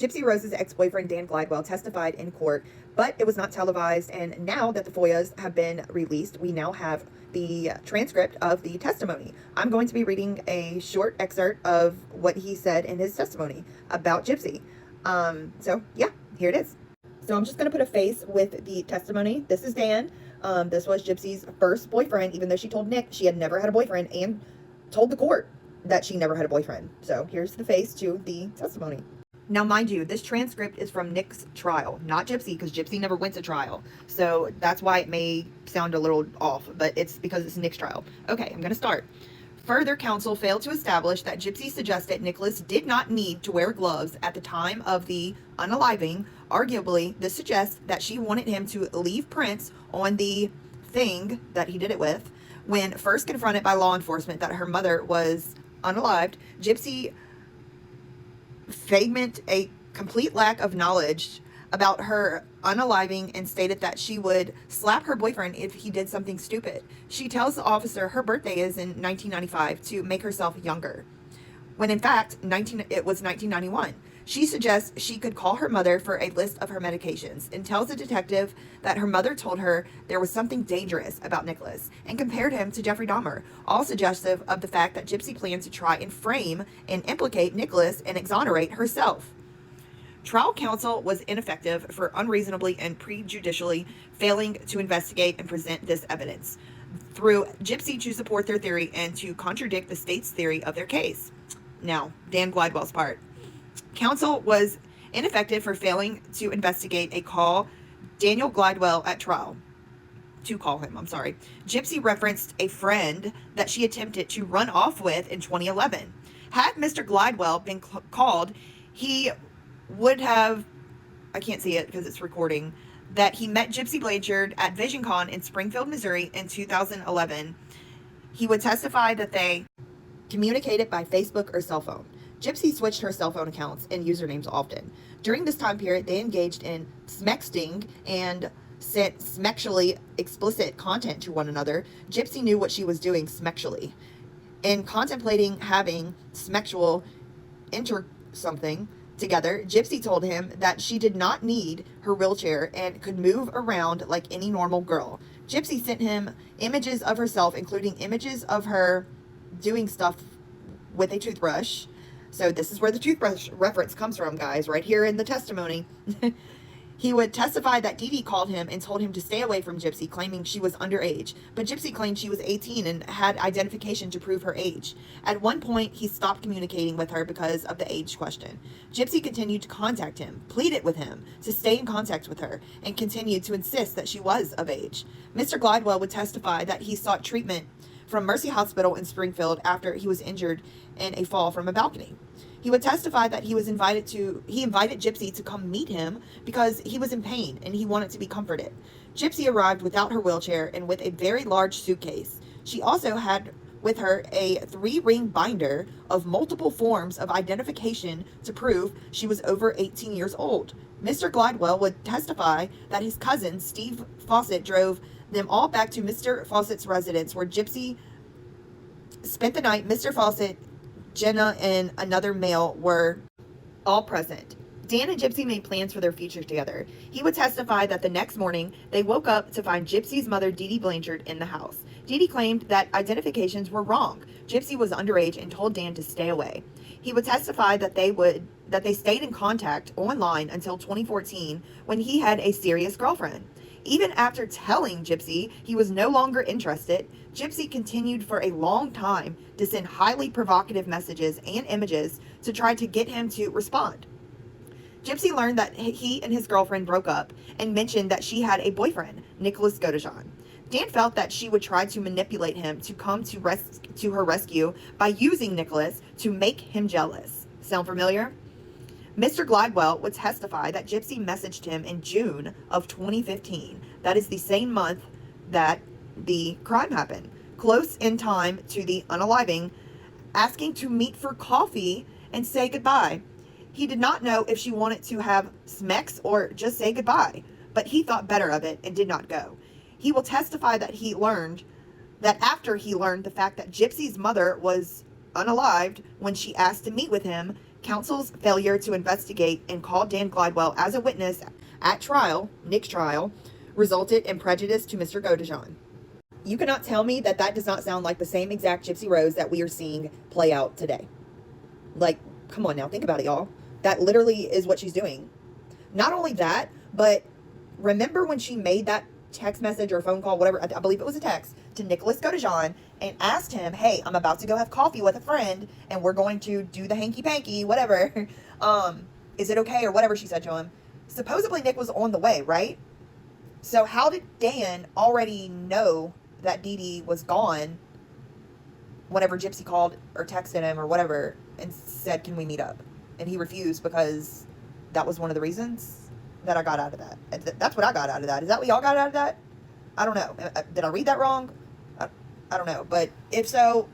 Gypsy Rose's ex-boyfriend Dan Glidwell testified in court, but it was not televised, and now that the FOIAs have been released, we now have the transcript of the testimony. I'm going to be reading a short excerpt of what he said in his testimony about Gypsy. So yeah, here it is. So I'm just going to put a face with the testimony. This is Dan. This was Gypsy's first boyfriend, even though she told Nick she had never had a boyfriend and told the court that she never had a boyfriend. So here's the face to the testimony. Now, mind you, this transcript is from Nick's trial, not Gypsy, because Gypsy never went to trial. So that's why it may sound a little off, but it's because it's Nick's trial. Okay, I'm going to start. Further, counsel failed to establish that Gypsy suggested Nicholas did not need to wear gloves at the time of the unaliving. Arguably, this suggests that she wanted him to leave prints on the thing that he did it with. When first confronted by law enforcement that her mother was unalived, Gypsy feigned a complete lack of knowledge about her unaliving and stated that she would slap her boyfriend if he did something stupid. She tells the officer her birthday is in 1995 to make herself younger, when in fact it was 1991. She suggests she could call her mother for a list of her medications and tells the detective that her mother told her there was something dangerous about Nicholas and compared him to Jeffrey Dahmer, all suggestive of the fact that Gypsy planned to try and frame and implicate Nicholas and exonerate herself. Trial counsel was ineffective for unreasonably and prejudicially failing to investigate and present this evidence through Gypsy to support their theory and to contradict the state's theory of their case. Now, Dan Glidwell's part. Counsel was ineffective for failing to investigate a call Daniel Glidwell at trial. To call him, I'm sorry. Gypsy referenced a friend that she attempted to run off with in 2011. Had Mr. Glidwell been called, he would have, I can't see it because it's recording, that he met Gypsy Blanchard at VisionCon in Springfield, Missouri in 2011. He would testify that they communicated by Facebook or cell phone. Gypsy switched her cell phone accounts and usernames often. During this time period, they engaged in smexting and sent smexually explicit content to one another. Gypsy knew what she was doing smexually. In contemplating having smexual something together, Gypsy told him that she did not need her wheelchair and could move around like any normal girl. Gypsy sent him images of herself, including images of her doing stuff with a toothbrush. So this is where the toothbrush reference comes from, guys, right here in the testimony. He would testify that Dee Dee called him and told him to stay away from Gypsy, claiming she was underage. But Gypsy claimed she was 18 and had identification to prove her age. At one point, he stopped communicating with her because of the age question. Gypsy continued to contact him, pleaded with him to stay in contact with her, and continued to insist that she was of age. Mr. Glidwell would testify that he sought treatment from Mercy Hospital in Springfield after he was injured in a fall from a balcony. He would testify that he invited Gypsy to come meet him because he was in pain and he wanted to be comforted. Gypsy arrived without her wheelchair and with a very large suitcase. She also had with her a 3-ring binder of multiple forms of identification to prove she was over 18 years old. Mr. Glidwell would testify that his cousin, Steve Fawcett, drove them all back to Mr. Fawcett's residence where Gypsy spent the night. Mr. Fawcett, Jenna, and another male were all present. Dan and Gypsy made plans for their future together. He would testify that the next morning, they woke up to find Gypsy's mother, Dee Dee Blanchard, in the house. Dee Dee claimed that identifications were wrong. Gypsy was underage and told Dan to stay away. He would testify that they stayed in contact online until 2014 when he had a serious girlfriend. Even after telling Gypsy he was no longer interested, Gypsy continued for a long time to send highly provocative messages and images to try to get him to respond. Gypsy learned that he and his girlfriend broke up and mentioned that she had a boyfriend, Nicolas Godejohn. Dan felt that she would try to manipulate him to come to her rescue by using Nicolas to make him jealous. Sound familiar? Mr. Glidwell would testify that Gypsy messaged him in June of 2015. That is the same month that the crime happened, close in time to the unaliving, asking to meet for coffee and say goodbye. He did not know if she wanted to have smex or just say goodbye, but he thought better of it and did not go. He will testify that after he learned the fact that Gypsy's mother was unalived when she asked to meet with him, Counsel's failure to investigate and call Dan Glidwell as a witness at trial, Nick's trial, resulted in prejudice to Mr. Godejohn. You cannot tell me that that does not sound like the same exact Gypsy Rose that we are seeing play out today. Like, come on now, think about it, y'all. That literally is what she's doing. Not only that, but remember when she made that text message or phone call, whatever, I believe it was a text, to Nicolas Godejohn and asked him, hey, I'm about to go have coffee with a friend and we're going to do the hanky-panky, whatever. Is it okay or whatever she said to him? Supposedly Nick was on the way, right? So how did Dan already know that Dee Dee was gone whenever Gypsy called or texted him or whatever and said, can we meet up? And he refused because that was one of the reasons that I got out of that. That's what I got out of that. Is that what y'all got out of that? I don't know. Did I read that wrong? I don't know. But if so,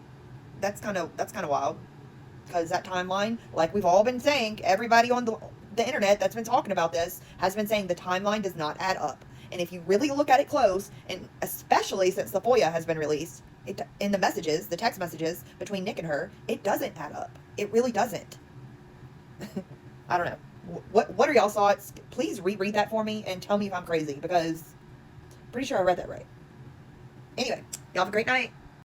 that's kind of wild. Because that timeline, like we've all been saying, everybody on the internet that's been talking about this has been saying the timeline does not add up. And if you really look at it close, and especially since the FOIA has been released, in the messages, the text messages between Nick and her, it doesn't add up. It really doesn't. I don't know. What are y'all's thoughts? Please reread that for me and tell me if I'm crazy, because I'm pretty sure I read that right. Anyway, y'all have a great night.